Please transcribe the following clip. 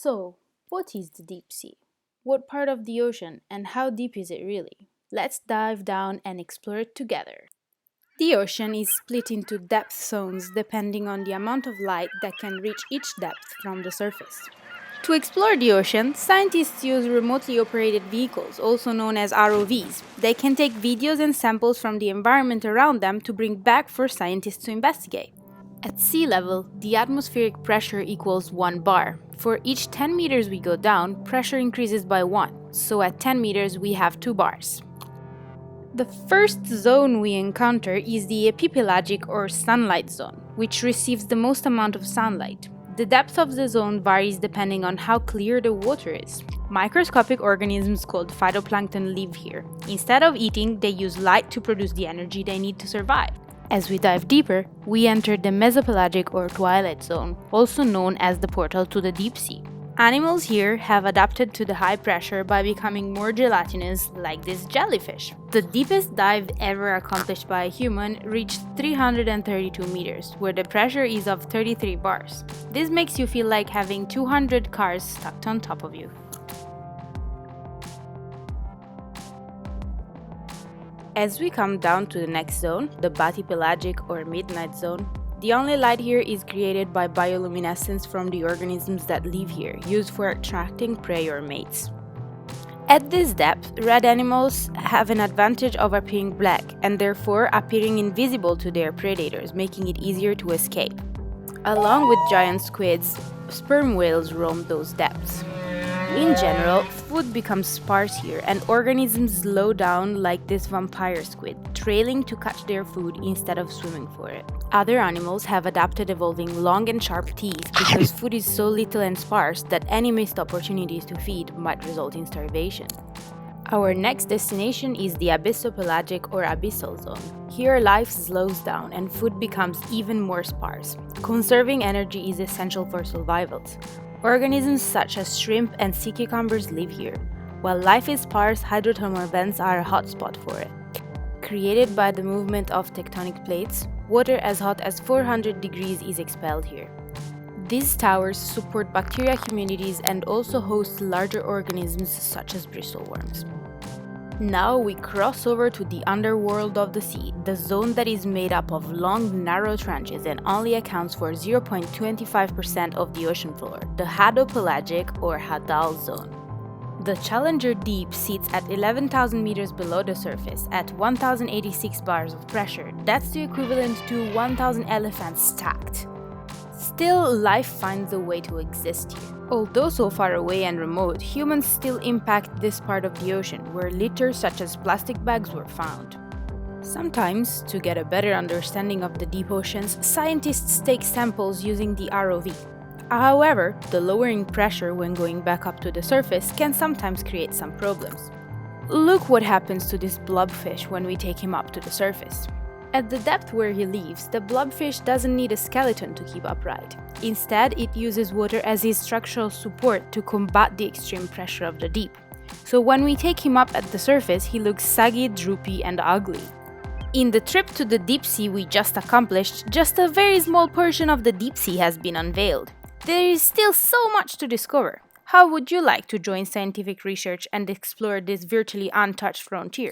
So, what is the deep sea? What part of the ocean and how deep is it really? Let's dive down and explore it together. The ocean is split into depth zones depending on the amount of light that can reach each depth from the surface. To explore the ocean, scientists use remotely operated vehicles, also known as ROVs. They can take videos and samples from the environment around them to bring back for scientists to investigate. At sea level, the atmospheric pressure equals 1 bar. For each 10 meters we go down, pressure increases by 1, so at 10 meters we have 2 bars. The first zone we encounter is the epipelagic or sunlight zone, which receives the most amount of sunlight. The depth of the zone varies depending on how clear the water is. Microscopic organisms called phytoplankton live here. Instead of eating, they use light to produce the energy they need to survive. As we dive deeper, we enter the mesopelagic or twilight zone, also known as the portal to the deep sea. Animals here have adapted to the high pressure by becoming more gelatinous, like this jellyfish. The deepest dive ever accomplished by a human reached 332 meters, where the pressure is of 33 bars. This makes you feel like having 200 cars stacked on top of you. As we come down to the next zone, the bathypelagic or midnight zone, the only light here is created by bioluminescence from the organisms that live here, used for attracting prey or mates. At this depth, red animals have an advantage of appearing black and therefore appearing invisible to their predators, making it easier to escape. Along with giant squids, sperm whales roam those depths. In general, food becomes sparse here and organisms slow down like this vampire squid, trailing to catch their food instead of swimming for it. Other animals have adapted evolving long and sharp teeth because food is so little and sparse that any missed opportunities to feed might result in starvation. Our next destination is the abyssopelagic or abyssal zone. Here life slows down and food becomes even more sparse. Conserving energy is essential for survival. Organisms such as shrimp and sea cucumbers live here. While life is sparse, hydrothermal vents are a hotspot for it. Created by the movement of tectonic plates, water as hot as 400 degrees is expelled here. These towers support bacteria communities and also host larger organisms such as bristleworms. Now we cross over to the underworld of the sea, the zone that is made up of long, narrow trenches and only accounts for 0.25% of the ocean floor, the hadopelagic or hadal zone. The Challenger Deep sits at 11,000 meters below the surface at 1,086 bars of pressure. That's the equivalent to 1,000 elephants stacked. Still, life finds a way to exist here. Although so far away and remote, humans still impact this part of the ocean, where litter such as plastic bags were found. Sometimes, to get a better understanding of the deep oceans, scientists take samples using the ROV. However, the lowering pressure when going back up to the surface can sometimes create some problems. Look what happens to this blobfish when we take him up to the surface. At the depth where he lives, the blobfish doesn't need a skeleton to keep upright. Instead, it uses water as its structural support to combat the extreme pressure of the deep. So when we take him up at the surface, he looks saggy, droopy, and ugly. In the trip to the deep sea we just accomplished, just a very small portion of the deep sea has been unveiled. There is still so much to discover. How would you like to join scientific research and explore this virtually untouched frontier?